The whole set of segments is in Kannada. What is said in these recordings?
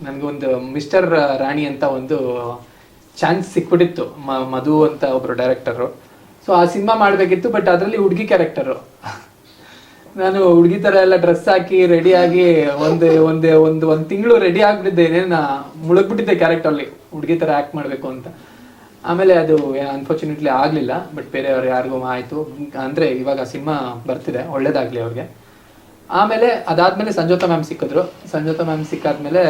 ನನಗೊಂದು ಮಿಸ್ಟರ್ ರಾಣಿ ಅಂತ ಒಂದು ಚಾನ್ಸ್ ಸಿಕ್ಬಿಟ್ಟಿತ್ತು, ಮಧು ಅಂತ ಒಬ್ರು ಡೈರೆಕ್ಟರು. ಸೊ ಆ ಸಿನಿಮಾ ಮಾಡಬೇಕಿತ್ತು, ಬಟ್ ಅದರಲ್ಲಿ ಹುಡುಗಿ ಕ್ಯಾರೆಕ್ಟರು. ನಾನು ಹುಡುಗಿ ಥರ ಎಲ್ಲ ಡ್ರೆಸ್ ಹಾಕಿ ರೆಡಿಯಾಗಿ ಒಂದು ತಿಂಗಳು ರೆಡಿ ಆಗಿಬಿಟ್ಟಿದ್ದೆ, ಮುಳುಗ್ಬಿಟ್ಟಿದ್ದೆ ಕ್ಯಾರೆಕ್ಟರ್ಲಿ, ಹುಡುಗಿ ಥರ ಆ್ಯಕ್ಟ್ ಮಾಡಬೇಕು ಅಂತ. ಆಮೇಲೆ ಅದು ಅನ್ಫಾರ್ಚುನೇಟ್ಲಿ ಆಗಲಿಲ್ಲ, ಬಟ್ ಬೇರೆಯವ್ರು ಯಾರಿಗೂ ಆಯಿತು. ಅಂದರೆ ಇವಾಗ ಸಿನಿಮಾ ಬರ್ತಿದೆ, ಒಳ್ಳೇದಾಗಲಿ ಅವ್ರಿಗೆ. ಆಮೇಲೆ ಅದಾದಮೇಲೆ ಸಂಜೋತಾ ಮ್ಯಾಮ್ ಸಿಕ್ಕಿದ್ರು. ಸಂಜೋತಾ ಮ್ಯಾಮ್ ಸಿಕ್ಕಾದ್ಮೇಲೆ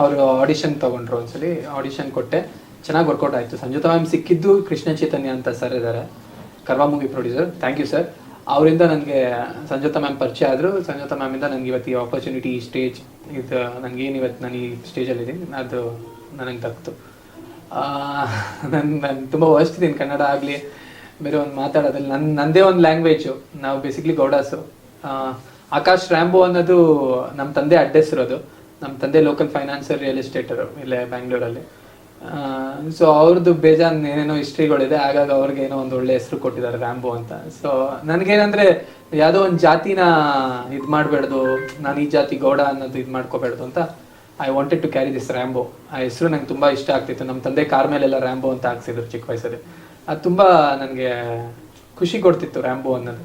ಅವರು ಆಡಿಷನ್ ತೊಗೊಂಡ್ರು. ಒಂದ್ಸಲಿ ಆಡಿಷನ್ ಕೊಟ್ಟೆ, ಚೆನ್ನಾಗಿ ವರ್ಕೌಟ್ ಆಯಿತು. ಸಂಜೋತಾ ಮ್ಯಾಮ್ ಸಿಕ್ಕಿದ್ದು ಕೃಷ್ಣ ಚೈತನ್ಯ ಅಂತ ಸರ್ ಇದ್ದಾರೆ, Karwa movie producer, thank you sir. ಅವರಿಂದ ನನಗೆ ಸಂಜೋತಾ ಮ್ಯಾಮ್ ಪರಿಚಯ ಆದರು. ಸಂಜೋತಾ ಮ್ಯಾಮಿಂದ ನನಗೆ ಇವತ್ತು ಈ ಆಪರ್ಚುನಿಟಿ, ಈ ಸ್ಟೇಜ್, ಇದು ನನಗೇನು ಇವತ್ತು ನಾನು ಈ ಸ್ಟೇಜಲ್ಲಿದ್ದೀನಿ, ಅದು ನನಗೆ ದಕ್ತು. ನಾನು ತುಂಬ ವರ್ಸ್ತಿದ್ದೀನಿ ಕನ್ನಡ ಆಗಲಿ ಬೇರೆ ಒಂದು ಮಾತಾಡೋದ್ರಲ್ಲಿ. ನನ್ನದೇ ಒಂದು ಲ್ಯಾಂಗ್ವೇಜು. ನಾವು ಬೇಸಿಕ್ಲಿ ಗೌಡಾಸು. ಆಕಾಶ್ ರ್ಯಾಂಬೋ ಅನ್ನೋದು ನಮ್ಮ ತಂದೆ ಅಡ್ಡೆಸಿರೋದು. ನಮ್ಮ ತಂದೆ ಲೋಕಲ್ ಫೈನಾನ್ಸರ್, ರಿಯಲ್ ಎಸ್ಟೇಟರು ಇಲ್ಲೇ ಬ್ಯಾಂಗ್ಳೂರಲ್ಲಿ. ಸೊ ಅವ್ರದ್ದು ಬೇಜಾನ್ ಏನೇನೋ ಹಿಸ್ಟ್ರಿಗಳಿದೆ, ಹಾಗಾಗಿ ಅವ್ರಿಗೆ ಏನೋ ಒಂದು ಒಳ್ಳೆ ಹೆಸರು ಕೊಟ್ಟಿದ್ದಾರೆ ರ್ಯಾಂಬೋ ಅಂತ. ಸೊ ನನಗೇನಂದರೆ ಯಾವುದೋ ಒಂದು ಜಾತಿನ ಇದು ಮಾಡಬೇಡ್ದು, ನಾನು ಈ ಜಾತಿ ಗೌಡ ಅನ್ನೋದು ಇದು ಮಾಡ್ಕೋಬೇಡ್ದು ಅಂತ I wanted to carry this Rambo. ಆ ಹೆಸರು ನಂಗೆ ತುಂಬ ಇಷ್ಟ ಆಗ್ತಿತ್ತು. ನಮ್ಮ ತಂದೆ ಕಾರ್ ಮೇಲೆಲ್ಲ ರ್ಯಾಂಬೋ ಅಂತ ಹಾಕ್ಸಿದ್ರು ಚಿಕ್ಕ ವಯಸ್ಸಲ್ಲಿ. ಅದು ತುಂಬ ನನಗೆ ಖುಷಿ ಕೊಡ್ತಿತ್ತು ರ್ಯಾಂಬೋ ಅನ್ನೋದು.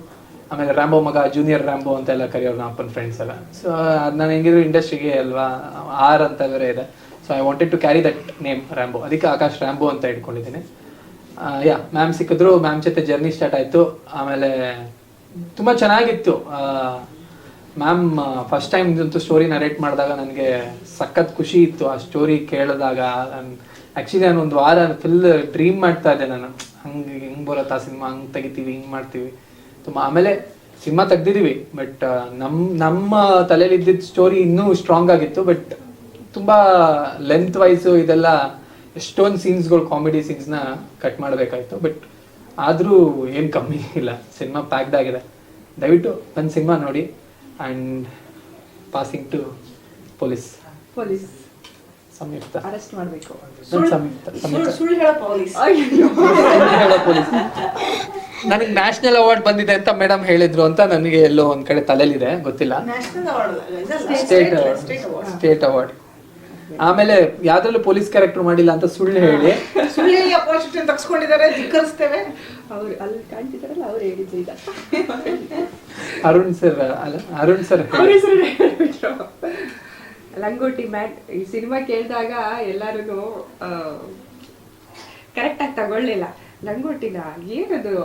ಆಮೇಲೆ ರ್ಯಾಂಬೋ ಮಗ, ಜೂನಿಯರ್ ರ್ಯಾಂಬೋ ಅಂತೆಲ್ಲ ಕರೆಯೋರು ನಮ್ಮ ಅಪ್ಪನ ಫ್ರೆಂಡ್ಸ್ ಎಲ್ಲ. ಸೊ ಅದು ನಾನು ಹೆಂಗಿದ್ರು ಇಂಡಸ್ಟ್ರಿಗೆ ಅಲ್ವಾ, ಆರ್ ಅಂತ ಬೇರೆ ಇದೆ. So I wanted to carry that name Rambo, ಅದಕ್ಕೆ ಆಕಾಶ್ ರ್ಯಾಂಬೋ ಅಂತ ಇಟ್ಕೊಂಡಿದ್ದೀನಿ. ಮ್ಯಾಮ್ ಸಿಕ್ಕಿದ್ರು, ಮ್ಯಾಮ್ ಜೊತೆ ಜರ್ನಿ ಸ್ಟಾರ್ಟ್ ಆಯಿತು. ಆಮೇಲೆ ತುಂಬ ಚೆನ್ನಾಗಿತ್ತು. ಮ್ಯಾಮ್ ಫಸ್ಟ್ ಟೈಮ್ ಇದಂತೂ ಸ್ಟೋರಿ ನರೇಟ್ ಮಾಡಿದಾಗ ನನಗೆ ಸಖತ್ ಖುಷಿ ಇತ್ತು. ಆ ಸ್ಟೋರಿ ಕೇಳಿದಾಗ ಆ್ಯಕ್ಚುಲಿ ನಾನು ಒಂದು ವಾರ ಫುಲ್ ಡ್ರೀಮ್ ಮಾಡ್ತಾ ಇದ್ದೆ. ನಾನು ಹಿಂಗೆ ಬರುತ್ತಾ ಸಿನಿಮಾ, ಹಂಗೆ ತೆಗಿತೀವಿ, ಹಿಂಗೆ ಮಾಡ್ತೀವಿ ತುಂಬ. ಆಮೇಲೆ ಸಿನಿಮಾ ತೆಗ್ದಿದ್ದೀವಿ, ಬಟ್ ನಮ್ಮ ತಲೆಯಲ್ಲಿ ಇದ್ದಿದ್ದ ಸ್ಟೋರಿ ಇನ್ನೂ ಸ್ಟ್ರಾಂಗ್ ಆಗಿತ್ತು. ಬಟ್ ತುಂಬ ಲೆಂತ್ ವೈಸು ಇದೆಲ್ಲ ಎಷ್ಟೊಂದು ಸೀನ್ಸ್ಗಳು, ಕಾಮಿಡಿ ಸೀನ್ಸ್ನ ಕಟ್ ಮಾಡಬೇಕಾಯ್ತು. ಬಟ್ ಆದರೂ ಏನು ಕಮ್ಮಿ ಇಲ್ಲ, ಸಿನಿಮಾ ಪ್ಯಾಕ್ಡ್ ಆಗಿದೆ. ದಯವಿಟ್ಟು ಒಂದು ಸಿನಿಮಾ ನೋಡಿ. And passing to police Samyukta arrest ಮಾಡಬೇಕು. ಪೊಲೀಸ್ ನನಗೆ ನ್ಯಾಷನಲ್ ಅವಾರ್ಡ್ ಬಂದಿದೆ ಅಂತ ಮೇಡಮ್ ಹೇಳಿದ್ರು ಅಂತ ನನಗೆ ಎಲ್ಲೋ ಒಂದ್ ಕಡೆ ತಲೆಲಿದೆ, ಗೊತ್ತಿಲ್ಲ. State award. ಆಮೇಲೆ ಯಾವ್ದ್ರಲ್ಲೂ ಪೊಲೀಸ್ ಕ್ಯಾರೆಕ್ಟರ್ ಮಾಡಿಲ್ಲ ಅಂತ ಸುಳ್ಳು ಹೇಳಿ ತಗ್ಸ್ಕೊಂಡಿದ್ದಾರೆ, ಧಿಕ್ಕರಿಸ್ತೇವೆ. ಅವ್ರು ಅಲ್ಲಿ ಕಾಣ್ತಿದಾರಲ್ಲ, ಅವ್ರು ಹೇಳಿದ್ರು ಈಗ. ಅರುಣ್ ಸರ್ ಲಂಗೋಟಿ ಮ್ಯಾಟ್ ಈ ಸಿನಿಮಾ ಕೇಳಿದಾಗ ಎಲ್ಲರೂ ಕರೆಕ್ಟ್ ಆಗಿ ತಗೊಳ್ಳಿಲ್ಲ. ಲಂಗೋಟಿನ ಏನದು,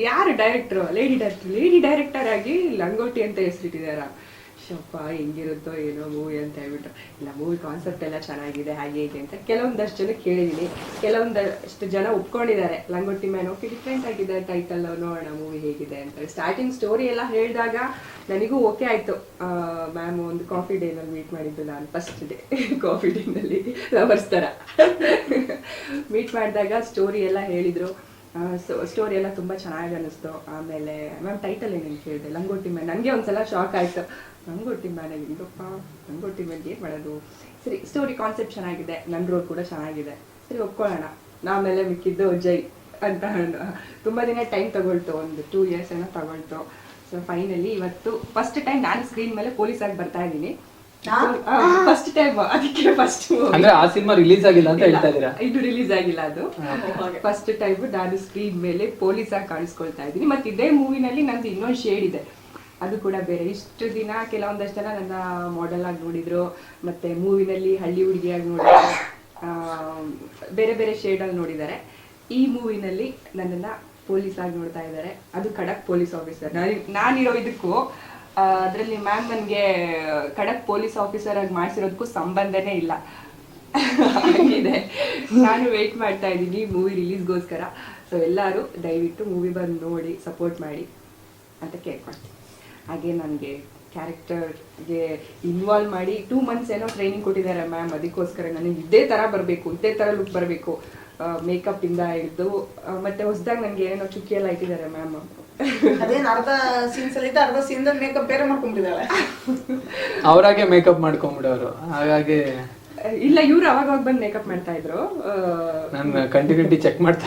ಯಾರು ಡೈರೆಕ್ಟರ್? ಲೇಡಿ ಡೈರೆಕ್ಟರ್ ಆಗಿ ಲಂಗೋಟಿ ಅಂತ ಹೆಸರಿಟ್ಟಿದಾರ. ಶಪ್ಪ ಹೆಂಗಿರುತ್ತೋ ಏನೋ ಮೂವಿ ಅಂತ ಹೇಳ್ಬಿಟ್ಟು. ಇಲ್ಲ, ಮೂವಿ ಕಾನ್ಸೆಪ್ಟ್ ಎಲ್ಲ ಚೆನ್ನಾಗಿದೆ, ಹಾಗೆ ಹೇಗೆ ಅಂತ ಕೆಲವೊಂದಷ್ಟು ಜನ ಕೇಳಿದೀನಿ. ಕೆಲವೊಂದಷ್ಟು ಜನ ಒಪ್ಕೊಂಡಿದ್ದಾರೆ ಲಂಗೋಟಿ ಮ್ಯಾನ್ ಓಕೆ ಡಿಫ್ರೆಂಟ್ ಆಗಿದೆ ಟೈಟಲ್, ನೋಡೋಣ ಮೂವಿ ಹೇಗಿದೆ ಅಂತ. ಸ್ಟಾರ್ಟಿಂಗ್ ಸ್ಟೋರಿ ಎಲ್ಲ ಹೇಳಿದಾಗ ನನಗೂ ಓಕೆ ಆಯ್ತು. ಮ್ಯಾಮ್ ಒಂದು ಕಾಫಿ ಡೇನಲ್ಲಿ ಮೀಟ್ ಮಾಡಿದ್ದು ನಾನು, ಫಸ್ಟ್ ಡೇ ಕಾಫಿ ಡೇನಲ್ಲಿ ಲವರ್ಸ್ ಥರ ಮೀಟ್ ಮಾಡಿದಾಗ ಸ್ಟೋರಿ ಎಲ್ಲ ಹೇಳಿದರು. ಸ್ಟೋರಿ ಎಲ್ಲ ತುಂಬ ಚೆನ್ನಾಗಿ ಅನ್ನಿಸ್ತು. ಆಮೇಲೆ ಮ್ಯಾಮ್ ಟೈಟಲ್ ಏನೇನು ಕೇಳಿದೆ, ಲಂಗೋಟಿ ಮ್ಯಾನ್. ನನಗೆ ಒಂದ್ಸಲ ಶಾಕ್ ಆಯಿತು, ಲಂಗೋಟಿ ಮ್ಯಾನ್ ಹೆಂಗಪ್ಪ, ಲಂಗೋಟಿ ಮ್ಯಾನ್ ಏನು ಮಾಡೋದು? ಸರಿ, ಸ್ಟೋರಿ ಕಾನ್ಸೆಪ್ಟ್ ಚೆನ್ನಾಗಿದೆ, ನನ್ನ ರೋಲ್ ಕೂಡ ಚೆನ್ನಾಗಿದೆ, ಸರಿ ಒಪ್ಕೊಳ್ಳೋಣ. ಆಮೇಲೆ ಮಿಕ್ಕಿದ್ದು ಜೈ ಅಂತ ತುಂಬ ದಿನ ಟೈಮ್ ತಗೊಳ್ತು, ಒಂದು 2 years ಏನೋ ತಗೊಳ್ತು. ಸೊ ಫೈನಲಿ ಇವತ್ತು ಫಸ್ಟ್ ಟೈಮ್ ನಾನು ಸ್ಕ್ರೀನ್ ಮೇಲೆ ಪೊಲೀಸ್ ಆಗಿ ಬರ್ತಾ ಇದ್ದೀನಿ. ಫಸ್ಟ್ ಟೈಮ್, ಅದಕ್ಕೆ ಫಸ್ಟ್ ಅಂದ್ರೆ ಆ ಸಿನಿಮಾ ರಿಲೀಸ್ ಆಗಿಲ್ಲ ಅಂತ ಹೇಳ್ತಾ ಇದ್ದೀರಾ? ಇದು ರಿಲೀಸ್ ಆಗಿಲ್ಲ, ಅದು ಫಸ್ಟ್ ಟೈಮ್ ನಾನು ಸ್ಕ್ರೀನ್ ಮೇಲೆ ಪೊಲೀಸ್ ಆಗಿ ಕಾಣಿಸ್ಕೊಳ್ತಾ ಇದ್ದೀನಿ. ಮತ್ತೆ ಇದೇ ಮೂವಿನಲ್ಲಿ ನಂದು ಇನ್ನೊಂದು ಶೇಡ್ ಇದೆ, ಅದು ಕೂಡ ಬೇರೆ. ಇಷ್ಟು ದಿನ ಕೆಲವೊಂದಷ್ಟು ಜನ ನನ್ನ ಮಾಡೆಲ್ ಆಗಿ ನೋಡಿದ್ರು, ಮತ್ತೆ ಮೂವಿನಲ್ಲಿ ಹಳ್ಳಿ ಹುಡುಗಿಯಾಗಿ ನೋಡಿದ್ರು, ಬೇರೆ ಬೇರೆ ಶೇಡಲ್ಲಿ ನೋಡಿದ್ದಾರೆ. ಈ ಮೂವಿನಲ್ಲಿ ನನ್ನನ್ನು ಪೊಲೀಸ್ ಆಗಿ ನೋಡ್ತಾ ಇದ್ದಾರೆ, ಅದು ಖಡಕ್ ಪೊಲೀಸ್ ಆಫೀಸರ್. ನಾನಿರೋ ಇದಕ್ಕೂ ಅದರಲ್ಲಿ ಮ್ಯಾಮ್ ನನಗೆ ಖಡಕ್ ಪೊಲೀಸ್ ಆಫೀಸರ್ ಆಗಿ ಮಾಡಿಸಿರೋದಕ್ಕೂ ಸಂಬಂಧನೇ ಇಲ್ಲ ಆಗಿದೆ. ನಾನು ವೆಯ್ಟ್ ಮಾಡ್ತಾ ಇದ್ದೀನಿ ಮೂವಿ ರಿಲೀಸ್ಗೋಸ್ಕರ. ಸೊ ಎಲ್ಲರೂ ದಯವಿಟ್ಟು ಮೂವಿ ಬಂದು ನೋಡಿ ಸಪೋರ್ಟ್ ಮಾಡಿ ಅಂತ ಕೇಳ್ಕೊಳ್ತೀನಿ. ಹಾಗೆ ನನಗೆ ಕ್ಯಾರೆಕ್ಟರ್ಗೆ ಇನ್ವಾಲ್ವ್ ಮಾಡಿ 2 months ಏನೋ ಟ್ರೈನಿಂಗ್ ಕೊಟ್ಟಿದ್ದಾರೆ ಮ್ಯಾಮ್. ಅದಕ್ಕೋಸ್ಕರ ನನಗೆ ಇದೇ ಥರ ಬರಬೇಕು, ಇದೇ ಥರ ಲುಕ್ ಬರಬೇಕು, ಮೇಕಪ್ ಇಂದ ಹಿಡಿದು ಮತ್ತೆ ಹೊಸದಾಗಿ ನನಗೆ ಏನೋ ಚುಕ್ಕಿ ಎಲ್ಲ ಇಟ್ಟಿದ್ದಾರೆ ಮ್ಯಾಮ್. ಅದೇನು ಅರ್ಧ ಸೀನ್ಸ್ ಅಲ್ಲಿ ಅರ್ಧ ಸೀನ್ ಮೇಕಪ್ ಬೇರೆ ಮಾಡ್ಕೊಂಡ್ಬಿಟ್ಟಿದ್ದಾಳೆ, ಅವರಾಗೆ ಮೇಕಪ್ ಮಾಡ್ಕೊಂಡ್ಬಿಡೋರು. ಹಾಗಾಗಿ ಇಲ್ಲ ಇವ್ರು ಅವಾಗ ಬಂದು ಮೇಕಪ್ ಮಾಡ್ತಾ ಇದ್ರು. ನಾನು ಕಂಟಿನ್ಯೂಟಿ ಚೆಕ್ ಮಾಡ್ತಾ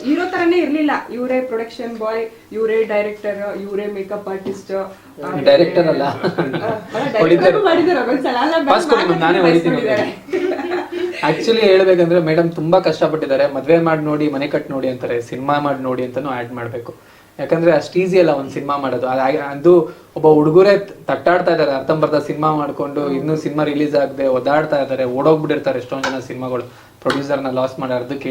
ಹೀರೋ ತರನೇ ಇರ್ಲಿಲ್ಲ. ಇವರೇ ಪ್ರೊಡಕ್ಷನ್ ಬಾಯ್, ಇವರೇ ಡೈರೆಕ್ಟರ್, ಇವರೇ ಮೇಕಪ್ ಆರ್ಟಿಸ್ಟ್. ಡೈರೆಕ್ಟರ್ ಅಲ್ಲ, ನಾನೇ ಹೊಡಿತೀನಿ. ಆಕ್ಚುಲಿ ಹೇಳ್ಬೇಕಂದ್ರೆ ಮೇಡಮ್ ತುಂಬಾ ಕಷ್ಟಪಟ್ಟಿದ್ದಾರೆ. ಮದ್ವೆ ಮಾಡಿ ನೋಡಿ, ಮನೆ ಕಟ್ ನೋಡಿ ಅಂತಾರೆ, ಸಿನಿಮಾ ಮಾಡಿ ನೋಡಿ ಅಂತಾನು ಆಡ್ ಮಾಡ್ಬೇಕು. ಯಾಕಂದ್ರೆ ಅಷ್ಟು ಈಸಿ ಅಲ್ಲ ಒಂದ್ ಸಿನಿಮಾ ಮಾಡೋದು. ಅದು ಒಬ್ಬ ಹುಡುಗರೇ ತಟ್ಟಾಡ್ತಾ ಇದಾರೆ, ಅರ್ಥಂಬರ್ಧ ಸಿನಿಮಾ ಮಾಡ್ಕೊಂಡು ಇನ್ನೂ ಸಿನಿಮಾ ರಿಲೀಸ್ ಆಗದೆ ಒದಾಡ್ತಾ ಇದಾರೆ, ಓಡೋಗ್ಬಿಟ್ಟಿರ್ತಾರೆ ಎಷ್ಟೊಂದ್ ಜನ ಸಿನಿಮಾಗಳು. ಪ್ರೊಡ್ಯೂಸರ್ನ ಲಾಸ್ ಮಾಡಿ ಅರ್ಧಕ್ಕೆ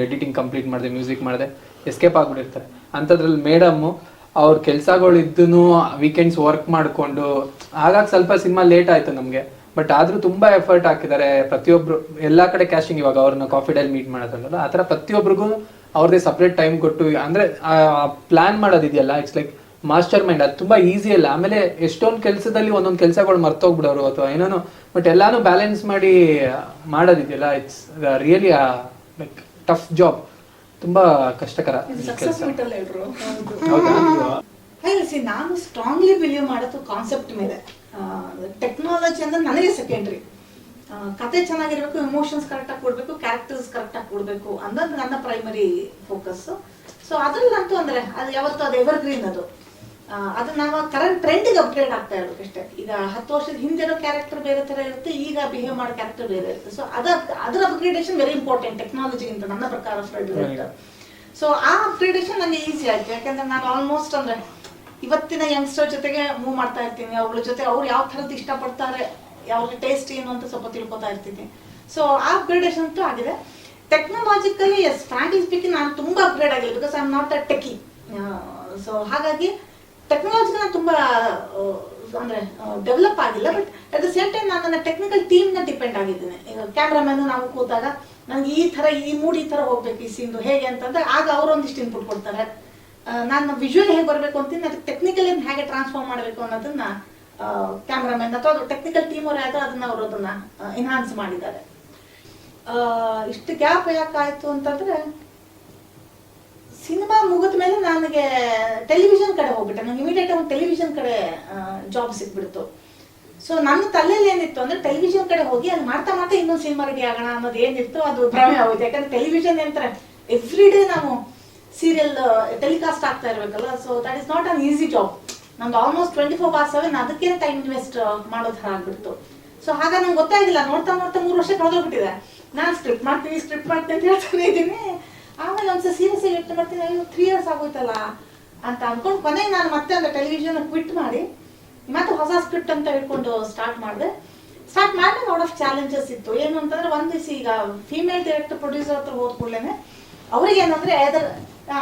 ಎಡಿಟಿಂಗ್ ಕಂಪ್ಲೀಟ್ ಮಾಡಿದೆ, ಮ್ಯೂಸಿಕ್ ಮಾಡಿದೆ, ಎಸ್ಕೇಪ್ ಆಗ್ಬಿಟ್ಟಿರ್ತಾರೆ. ಅಂಥದ್ರಲ್ಲಿ ಮೇಡಮ್ ಅವ್ರ ಕೆಲ್ಸಗಳು ಇದ್ದೂ ವೀಕೆಂಡ್ಸ್ ವರ್ಕ್ ಮಾಡ್ಕೊಂಡು ಆಗಾಗ ಸ್ವಲ್ಪ ಸಿನಿಮಾ ಲೇಟ್ ಆಯ್ತು ನಮ್ಗೆ. ಬಟ್ ಆದ್ರೂ ತುಂಬಾ ಎಫರ್ಟ್ ಹಾಕಿದ್ದಾರೆ. ಪ್ರತಿಯೊಬ್ರು ಎಲ್ಲಾ ಕಡೆ ಕ್ಯಾಸ್ಟಿಂಗ್, ಇವಾಗ ಅವ್ರನ್ನ ಕಾಫಿ ಡೈಲ್ ಮೀಟ್ ಮಾಡೋದ್ರಲ್ಲ ಆ ತರ ಪ್ರತಿಯೊಬ್ಬರಿಗೂ ಅವ್ರದೇ ಸಪ್ರೇಟ್ ಟೈಮ್ ಕೊಟ್ಟು, ಅಂದ್ರೆ ಪ್ಲಾನ್ ಮಾಡೋದಿದೆಯಲ್ಲ, ಇಟ್ಸ್ ಲೈಕ್ ಮಾಸ್ಟರ್ ಮೈಂಡ್. ಅದು ತುಂಬಾ ಈಸಿ ಅಲ್ಲ. ಆಮೇಲೆ ಎಷ್ಟೊಂದು ಕೆಲಸದಲ್ಲಿ ಒಂದೊಂದು ಕೆಲಸಗಳು ಮರ್ತೋಗ್ಬಿಡೋರು ಅಥವಾ ಏನೇನೋ, ಬಟ್ ಎಲ್ಲಾನು ಬ್ಯಾಲೆನ್ಸ್ ಮಾಡಿ ಮಾಡೋದಿದೆಯಲ್ಲ, it's really like tough job. ತುಂಬಾ ಕಷ್ಟಕರ ಸಕ್ಸಸ್ ಮೀಟಲ್ ಹೇಳ್ರು. ಹೌದಾ? ನಾನು ಸ್ಟ್ರಾಂಗ್ಲಿ ಬಿಲೀವ್ ಮಾಡೋದು ಕಾನ್ಸೆಪ್ಟ್ ಮೇಲೆ. ಟೆಕ್ನಾಲಜಿ ಅಂದ್ರೆ ನನಗೆ ಸೆಕೆಂಡ್ರಿ. ಕತೆ ಚೆನ್ನಾಗಿರ್ಬೇಕು, ಎಮೋಷನ್ಸ್ ಕರೆಕ್ಟಾಗಿ ಕೊಡ್ಬೇಕು, ಕ್ಯಾರೆಕ್ಟರ್ಸ್ ಕರೆಕ್ಟಾಗಿ ಕೊಡ್ಬೇಕು ಅನ್ನೋದು ನನ್ನ ಪ್ರೈಮರಿ ಫೋಕಸ್. ಸೊ ಅದ್ರಲ್ಲಂತೂ ಅಂದ್ರೆ ಅದು ಯಾವತ್ತೂ ಅದು ಎವರ್ಗ್ರೀನ್. ಅದು ನಾವು ಕರೆಂಟ್ ಟ್ರೆಂಡಿಗೆ ಅಪ್ಗ್ರೇಡ್ ಆಗ್ತಾ ಇರ್ಬೇಕು ಅಷ್ಟೇ. ಈಗ 10 ವರ್ಷದ ಹಿಂದಿರೋ ಕ್ಯಾರೆಕ್ಟರ್ ಬೇರೆ ತರ ಇರುತ್ತೆ, ಈಗ ಬಿಹೇವ್ ಮಾಡೋ ಕ್ಯಾರೆಕ್ಟರ್ ಬೇರೆ ಇರುತ್ತೆ. ಸೊ ಅದ್ರ ಅಪ್ಗ್ರೇಡೇಷನ್ ವೆರಿ ಇಂಪಾರ್ಟೆಂಟ್ ಟೆಕ್ನಾಲಜಿಗಿಂತ ನನ್ನ ಪ್ರಕಾರ. ಸೊ ಆ ಅಪ್ಗ್ರೇಡೇಷನ್ ನನಗೆ ಈಸಿ ಆಯ್ತು. ಯಾಕಂದ್ರೆ ನಾನು ಆಲ್ಮೋಸ್ಟ್ ಅಂದ್ರೆ ಇವತ್ತಿನ ಯಂಗ್ಸ್ಟರ್ ಜೊತೆಗೆ ಮೂವ್ ಮಾಡ್ತಾ ಇರ್ತೀನಿ. ಅವ್ರ ಜೊತೆ ಅವ್ರು ಯಾವ ಥರದ್ದು ಇಷ್ಟಪಡ್ತಾರೆ, ಯಾವ ಟೇಸ್ಟ್ ಏನು ಅಂತ ಸ್ವಲ್ಪ ತಿಳ್ಕೊತಾ ಇರ್ತೀನಿ. ಸೊ ಆ ಅಪ್ಗ್ರೇಡೇಷನ್ ಅಂತೂ ಆಗಿದೆ. ಟೆಕ್ನಾಲಜಿಕಲಿ ಎಸ್, ಫ್ರಾಂಕ್ಲಿ ಸ್ಪೀಕಿಂಗ್ ನಾನು ತುಂಬಾ ಅಪ್ಗ್ರೇಡ್ ಆಗಿದೆ, because I am not a techie. So ಹಾಗಾಗಿ ಟೆಕ್ನಾಲಜಿಗೆ ನಾನು ತುಂಬಾ ಅಂದ್ರೆ ಡೆವಲಪ್ ಆಗಿಲ್ಲ. But at the same time ನಾನು ನನ್ನ ಟೆಕ್ನಿಕಲ್ ಟೀಮ್ನ ಡಿಪೆಂಡ್ ಆಗಿದ್ದೀನಿ. ಈಗ ಕ್ಯಾಮ್ರಾಮನ್ ನಾವು ಕೂತಾಗ ನನಗೆ ಈ ಮೂಡ್ ಈ ತರ ಹೋಗ್ಬೇಕು, ಈ ಸೀನ್ದು ಹೇಗೆ ಅಂತಂದ್ರೆ ಆಗ ಅವರು ಒಂದಿಷ್ಟು ಇನ್ಪುಟ್ ಕೊಡ್ತಾರೆ. ನಾನು ವಿಜುವಲ್ ಹೇಗೆ ಬರಬೇಕು ಅಂತೀನಿ, ಅದಕ್ಕೆ ಟೆಕ್ನಿಕಲ್ ಹೇಗೆ ಟ್ರಾನ್ಸ್ಫಾರ್ಮ್ ಮಾಡಬೇಕು ಅನ್ನೋದನ್ನ ಕ್ಯಾಮ್ರಾಮನ್ ಅಥವಾ ಟೆಕ್ನಿಕಲ್ ಟೀಮ್ ಅವರು ಯಾವ್ದೋ ಅವರು ಅದನ್ನ ಎನ್ಹಾನ್ಸ್ ಮಾಡಿದ್ದಾರೆ. ಇಷ್ಟು ಗ್ಯಾಪ್ ಯಾಕಾಯ್ತು ಅಂತಂದ್ರೆ, ಸಿನಿಮಾ ಮುಗಿದ ಮೇಲೆ ನನಗೆ ಟೆಲಿವಿಷನ್ ಕಡೆ ಹೋಗ್ಬಿಟ್ಟೆ. ನಂಗೆ ಇಮಿಡಿಯೇಟ್ ಒಂದು ಟೆಲಿವಿಷನ್ ಕಡೆ ಜಾಬ್ ಸಿಕ್ಬಿಡ್ತು. ಸೊ ನನ್ನ ತಲೆಯಲ್ಲಿ ಏನಿತ್ತು ಅಂದ್ರೆ ಟೆಲಿವಿಷನ್ ಕಡೆ ಹೋಗಿ ಅಲ್ಲಿ ಮಾಡ್ತಾ ಮಾಡ್ತಾ ಇನ್ನೊಂದು ಸಿನಿಮಾ ರೆಡಿ ಆಗೋಣ ಅನ್ನೋದು ಏನಿತ್ತು ಅದು ಭ್ರಮೆ ಆಗೋಯ್ತು. ಯಾಕಂದ್ರೆ ಟೆಲಿವಿಷನ್ ಏನಂತಾರೆ ಎವ್ರಿ ಡೇ ನಾವು ಸೀರಿಯಲ್ ಟೆಲಿಕಾಸ್ಟ್ ಆಗ್ತಾ ಇರ್ಬೇಕಲ್ಲ. So that is not an easy job. ನಮ್ದು ಆಲ್ಮೋಸ್ಟ್ 24/7 ಅದಕ್ಕೆ ಟೈಮ್ ಇನ್ವೆಸ್ಟ್ ಮಾಡೋ ಥರ ಆಗ್ಬಿಡ್ತು. ಸೊ ಹಾಗಾಗಿ ನಂಗೆ ಗೊತ್ತಾಗಿಲ್ಲ. ನೋಡ್ತಾ 3 ವರ್ಷ ಕಳೆದೋಗ್ಬಿಟ್ಟಿದೆ. ನಾನು ಸ್ಕ್ರಿಪ್ಟ್ ಮಾಡ್ತೀನಿ ಅಂತ ಹೇಳ್ತಾನೆ ಇದ್ದೀನಿ. ಆಮೇಲೆ ಒಂದ್ಸಲ ಸೀರಿಯಸ್ ಆಗಿ ಯೋಚನೆ ಮಾಡ್ತೀನಿ, 3 years ಆಗೋಯ್ತಲ್ಲ ಅಂತ ಅನ್ಕೊಂಡು ಕೊನೆಗೆ ನಾನು ಮತ್ತೆ ಒಂದು ಟೆಲಿವಿಷನ್ ಕ್ವಿಟ್ ಮಾಡಿ ಮತ್ತೆ ಹೊಸ ಸ್ಕ್ರಿಪ್ಟ್ ಅಂತ ಹೇಳ್ಕೊಂಡು ಸ್ಟಾರ್ಟ್ ಮಾಡಿದೆ. ಸ್ಟಾರ್ಟ್ ಮಾಡಿ ಲಾಟ್ ಆಫ್ ಚಾಲೆಂಜಸ್ ಇತ್ತು. ಏನು ಅಂತಂದ್ರೆ ಒಂದ್ ದಿವಸ ಈಗ ಫೀಮೇಲ್ ಡೈರೆಕ್ಟರ್ ಪ್ರೊಡ್ಯೂಸರ್ ಹತ್ರ ಹೋದ ಕೂಡಲೇ ಅವ್ರಿಗೆ ಏನಂದ್ರೆ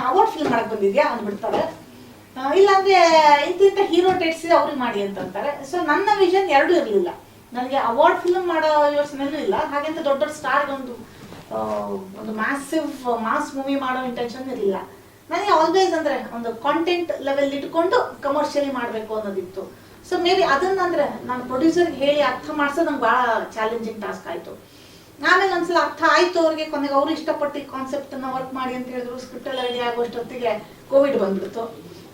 ಅವಾರ್ಡ್ ಫಿಲ್ಮ್ ಮಾಡಕ್ ಬಂದಿದ್ಯಾ ಅಂದ್ಬಿಡ್ತಾರೆ. ಇಲ್ಲಾಂದ್ರೆ ಇಂಥ ಹೀರೋ ಡೇಟ್ಸ್ ಅವ್ರಿಗೆ ಮಾಡಿ ಅಂತಂತಾರೆ. ಸೊ ನನ್ನ ವಿಷನ್ ಎರಡೂ ಇರಲಿಲ್ಲ. ನನಗೆ ಅವಾರ್ಡ್ ಫಿಲ್ಮ್ ಮಾಡೋ ಯೋಚನೆನೂ ಇಲ್ಲ, ಹಾಗೆಂತ ದೊಡ್ಡ ಸ್ಟಾರ್ ಒಂದು ಮಾಸ್ ಮೂವಿ ಮಾಡೋ ಇಂಟೆನ್ಷನ್ ಇರಲಿಲ್ಲ. ನನಗೆ ಆಲ್ವೇಸ್ ಅಂದ್ರೆ ಒಂದು ಕಾಂಟೆಂಟ್ ಲೆವೆಲ್ ಇಟ್ಕೊಂಡು ಕಮರ್ಷಿಯಲಿ ಮಾಡಬೇಕು ಅನ್ನೋದಿತ್ತು. ಸೊ ಮೇ ಬಿ ಅದನ್ನಂದ್ರೆ ನಾನು ಪ್ರೊಡ್ಯೂಸರ್ಗೆ ಹೇಳಿ ಅರ್ಥ ಮಾಡಿಸೋದು ನಂಗೆ ಭಾಳ ಚಾಲೆಂಜಿಂಗ್ ಟಾಸ್ಕ್ ಆಯಿತು. ಆಮೇಲೆ ಒಂದ್ಸಲ ಅರ್ಥ ಆಯ್ತು ಅವ್ರಿಗೆ. ಕೊನೆಗೆ ಅವರು ಇಷ್ಟಪಟ್ಟು ಈ ಕಾನ್ಸೆಪ್ಟ್ ಅನ್ನ ವರ್ಕ್ ಮಾಡಿ ಅಂತ ಹೇಳಿದ್ರು. ಸ್ಕ್ರಿಪ್ಟ್ ಎಲ್ಲ ರೆಡಿ ಆಗೋಷ್ಟೊತ್ತಿಗೆ ಕೋವಿಡ್ ಬಂದ್ಬಿಡ್ತು.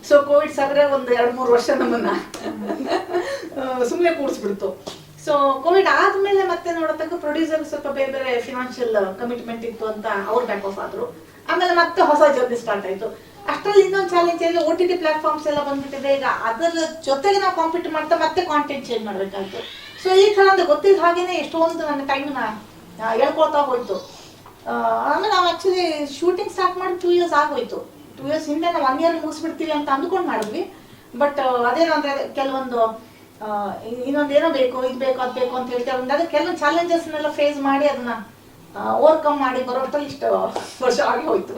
ಸೊ ಕೋವಿಡ್ ಸದ್ರೆ ಒಂದು 2-3 ವರ್ಷ ನಮ್ಮನ್ನ ಸುಮ್ಮನೆ ಕೂಡಿಸ್ಬಿಡ್ತು. ಸೊ ಕೋವಿಡ್ ಆದ್ಮೇಲೆ ಮತ್ತೆ ನೋಡತಕ್ಕ ಪ್ರೊಡ್ಯೂಸರ್ ಸ್ವಲ್ಪ ಬೇರೆ ಬೇರೆ ಫಿನಾನ್ಷಿಯಲ್ ಕಮಿಟ್ಮೆಂಟ್ ಇತ್ತು ಅಂತ ಅವ್ರು ಬ್ಯಾಕ್ ಆಫ್ ಆದ್ರು. ಆಮೇಲೆ ಮತ್ತೆ ಹೊಸ ಜರ್ನಿ ಸ್ಟಾರ್ಟ್ ಆಯ್ತು. ಅಷ್ಟರಲ್ಲಿ ಇನ್ನೊಂದು ಚಾಲೆಂಜ್ ಅಲ್ಲಿ OTT ಪ್ಲಾಟ್ಫಾರ್ಮ್ಸ್ ಎಲ್ಲ ಬಂದ್ಬಿಟ್ಟಿದೆ. ಈಗ ಅದರ ಜೊತೆಗೆ ನಾವು ಕಾಂಪೀಟ್ ಮಾಡ್ತಾ ಮತ್ತೆ ಕಾಂಟೆಂಟ್ ಚೇಂಜ್ ಮಾಡ್ಬೇಕಾಯ್ತು. ಸೊ ಈ ತರ ಅಂದ್ರೆ ಗೊತ್ತಿದ್ದ ಹಾಗೇನೆ ಎಷ್ಟೊಂದು ನನ್ನ ಟೈಮ್ನ ಹೇಳ್ಕೊಳ್ತಾ ಹೋಯ್ತು. ಆಮೇಲೆ ನಾವು ಆಕ್ಚುಲಿ ಶೂಟಿಂಗ್ ಸ್ಟಾರ್ಟ್ ಮಾಡಿ 2 years ಆಗೋಯ್ತು. 2 years ಹಿಂದೆ ನಾವು 1 year ಮುಗಿಸ್ಬಿಡ್ತೀವಿ ಅಂತ ಅಂದ್ಕೊಂಡು ಮಾಡಿದ್ವಿ. ಬಟ್ ಅದೇನಂದ್ರೆ ಕೆಲವೊಂದು ಇನ್ನೊಂದೇನೋ ಬೇಕು, ಇದು ಬೇಕು, ಅದು ಬೇಕು ಅಂತ ಹೇಳ್ತೇವೆ. ಅಂದ್ರೆ ಕೆಲವೊಂದು ಚಾಲೆಂಜಸ್ನೆಲ್ಲ ಫೇಸ್ ಮಾಡಿ ಅದನ್ನ ಓವರ್ಕಮ್ ಮಾಡಿ ಬರೋಷ್ಟರಲ್ಲಿ ಇಷ್ಟು ವರ್ಷ ಆಗಿ ಹೋಯ್ತು.